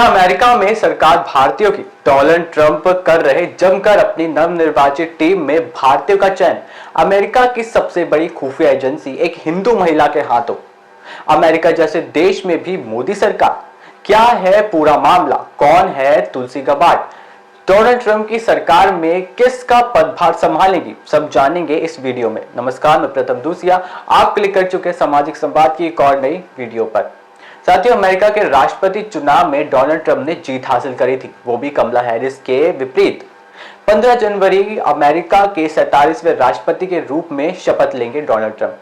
America में सरकार भारतीयों की डोनाल्ड ट्रंप कर रहे जमकर अपनी नवनिर्वाचित टीम में भारतीयों का चयन अमेरिका की सबसे बड़ी खुफिया एजेंसी एक हिंदू महिला के हाथों। अमेरिका जैसे देश में भी मोदी सरकार, क्या है पूरा मामला? कौन है तुलसी गबार्ड? डोनाल्ड ट्रंप की सरकार में किसका पदभार संभालेगी? सब जानेंगे इस वीडियो में। नमस्कार, मैं प्रथम दूसिया, आप क्लिक कर चुके सामाजिक संवाद की एक और नई वीडियो पर। साथियों, अमेरिका के राष्ट्रपति चुनाव में डोनाल्ड ट्रंप ने जीत हासिल करी थी, वो भी कमला हैरिस के विपरीत। 15 जनवरी अमेरिका के 47वें राष्ट्रपति के रूप में शपथ लेंगे डोनाल्ड ट्रंप।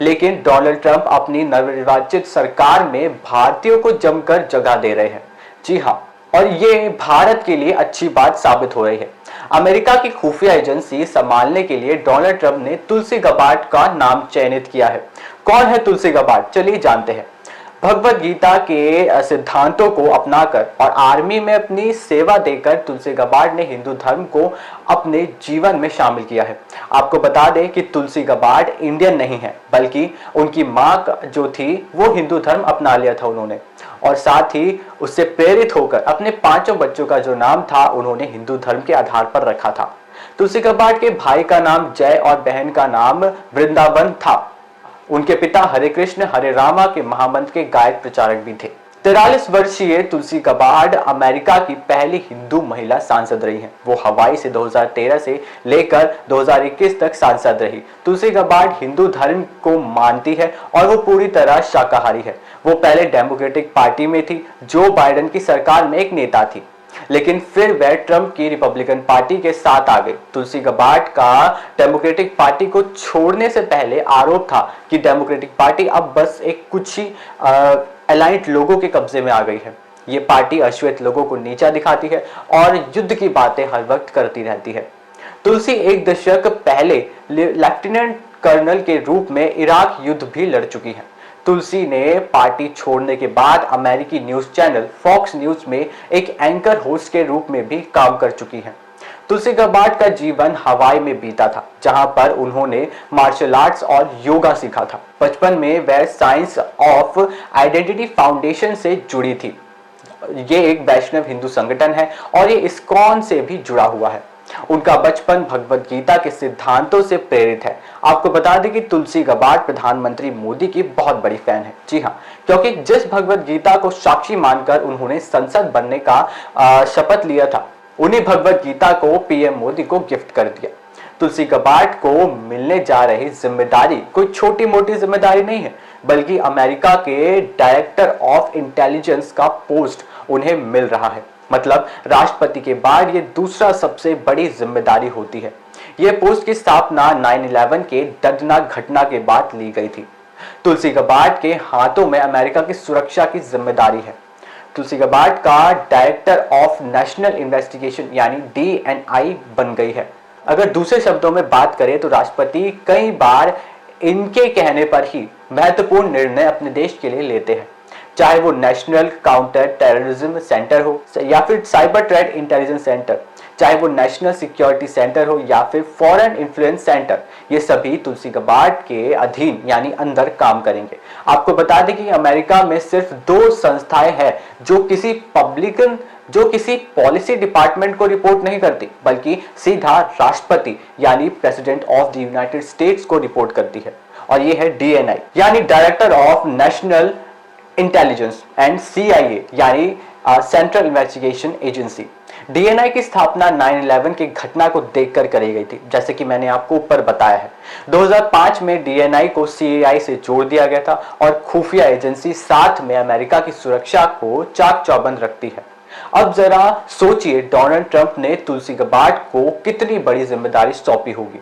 लेकिन डोनाल्ड ट्रंप अपनी नवनिर्वाचित सरकार में भारतीयों को जमकर जगह दे रहे हैं। जी हां, और ये भारत के लिए अच्छी बात साबित हो रही है। अमेरिका की खुफिया एजेंसी संभालने के लिए डोनाल्ड ट्रंप ने तुलसी गबार्ड का नाम चयनित किया है। कौन है तुलसी गबार्ड? चलिए जानते हैं। भगवत गीता के सिद्धांतों को अपनाकर और आर्मी में अपनी सेवा देकर तुलसी गबार्ड ने हिंदू धर्म को अपने जीवन में शामिल किया है। आपको बता दें कि तुलसी गबार्ड इंडियन नहीं है, बल्कि उनकी माँ जो थी वो हिंदू धर्म अपना लिया था उन्होंने, और साथ ही उससे प्रेरित होकर अपने 5 बच्चों का जो नाम था उन्होंने हिंदू धर्म के आधार पर रखा था। तुलसी गबार्ड के भाई का नाम जय और बहन का नाम वृंदावन था। उनके पिता हरे कृष्ण हरे रामा के महामंत्र के गायक प्रचारक भी थे। 43 वर्षीय तुलसी गबार्ड अमेरिका की पहली हिंदू महिला सांसद रही हैं। वो हवाई से 2013 से लेकर 2021 तक सांसद रही। तुलसी गबार्ड हिंदू धर्म को मानती है और वो पूरी तरह शाकाहारी है। वो पहले डेमोक्रेटिक पार्टी में थी, जो बाइडेन की सरकार में एक नेता थी, लेकिन फिर वह ट्रंप की रिपब्लिकन पार्टी के साथ आ गई। तुलसी गबार्ड का डेमोक्रेटिक पार्टी को छोड़ने से पहले आरोप था कि डेमोक्रेटिक पार्टी अब बस एक कुछ ही अलाइंड लोगों के कब्जे में आ गई है। ये पार्टी अश्वेत लोगों को नीचा दिखाती है और युद्ध की बातें हर वक्त करती रहती है। तुलसी एक दशक पहले लेफ्टिनेंट कर्नल के रूप में इराक युद्ध भी लड़ चुकी है। तुलसी ने पार्टी छोड़ने के बाद अमेरिकी न्यूज चैनल फॉक्स न्यूज में एक एंकर होस्ट के रूप में भी काम कर चुकी हैं। तुलसी गबार्ड का जीवन हवाई में बीता था, जहां पर उन्होंने मार्शल आर्ट्स और योगा सीखा था। बचपन में वह साइंस ऑफ आइडेंटिटी फाउंडेशन से जुड़ी थी। ये एक वैष्णव हिंदू संगठन है और ये इस्कॉन से भी जुड़ा हुआ है। उनका बचपन भगवत गीता के सिद्धांतों से प्रेरित है। आपको बता दें कि तुलसी गबार्ड प्रधानमंत्री मोदी की बहुत बड़ी फैन है। जी हाँ, क्योंकि जिस भगवत गीता को साक्षी मानकर उन्होंने संसद बनने का शपथ लिया था, उन्हीं भगवत गीता को पीएम मोदी को गिफ्ट कर दिया। तुलसी गबार्ड को मिलने जा रही जिम्मेदारी कोई छोटी मोटी जिम्मेदारी नहीं है, बल्कि अमेरिका के डायरेक्टर ऑफ इंटेलिजेंस का पोस्ट उन्हें मिल रहा है। मतलब राष्ट्रपति के बाद ये दूसरा सबसे बड़ी जिम्मेदारी होती है। ये पोस्ट की स्थापना 9/11 के दर्दनाक घटना के बाद ली गई थी। तुलसी गबार्ड के हाथों में अमेरिका की सुरक्षा की जिम्मेदारी है। तुलसी गबार्ड का डायरेक्टर ऑफ नेशनल इन्वेस्टिगेशन यानी DNI बन गई है। अगर दूसरे शब्दों में बात करें तो राष्ट्रपति कई बार इनके कहने पर ही महत्वपूर्ण निर्णय अपने देश के लिए लेते हैं, चाहे वो नेशनल काउंटर टेररिज्म सेंटर हो या फिर साइबर थ्रेट इंटेलिजेंस सेंटर, चाहे वो नेशनल सिक्योरिटी सेंटर हो या फिर फॉरेन इन्फ्लुएंस सेंटर, ये सभी तुलसी गबार्ड के अधीन यानी अंदर काम करेंगे। आपको बता दें कि अमेरिका में सिर्फ 2 संस्थाएं हैं जो किसी पॉलिसी डिपार्टमेंट को रिपोर्ट नहीं करती, बल्कि सीधा राष्ट्रपति यानी president of the United states को रिपोर्ट करती है, और ये है DNI यानी director of national intelligence and CIA यानी सेंट्रल इन्वेस्टिगेशन एजेंसी। DNI की स्थापना 9/11 की घटना को देखकर करी गई थी, जैसे कि मैंने आपको ऊपर बताया है। 2005 में DNI को CAI से जोड़ दिया गया था और खुफिया एजेंसी साथ में अमेरिका की सुरक्षा को चाक चौबंद रखती है। अब जरा सोचिए, डोनाल्ड ट्रंप ने तुलसी गबार्ड को कितनी बड़ी जिम्मेदारी सौंपी होगी।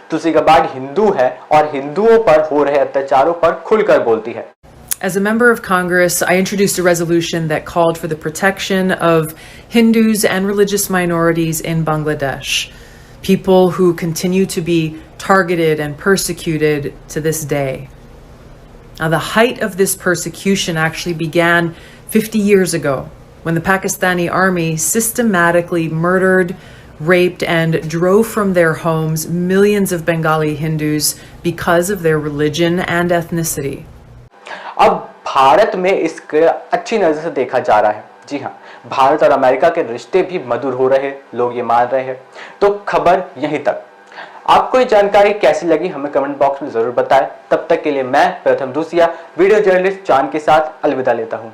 तुलसी गबार्ड हिंदू है और हिंदुओं पर हो रहे अत्याचारों पर खुलकर बोलती है। As a member of Congress, I introduced a resolution that called for the protection of Hindus and religious minorities in Bangladesh, people who continue to be targeted and persecuted to this day. Now, the height of this persecution actually began 50 years ago when the Pakistani army systematically murdered, raped, and drove from their homes millions of Bengali Hindus because of their religion and ethnicity. अब भारत में इसके अच्छी नजर से देखा जा रहा है। जी हाँ, भारत और अमेरिका के रिश्ते भी मधुर हो रहे, लोग ये मान रहे हैं। तो खबर यहीं तक। आपको ये जानकारी कैसी लगी हमें कमेंट बॉक्स में जरूर बताएं। तब तक के लिए मैं प्रथम दूसिया वीडियो जर्नलिस्ट चांद के साथ अलविदा लेता हूं।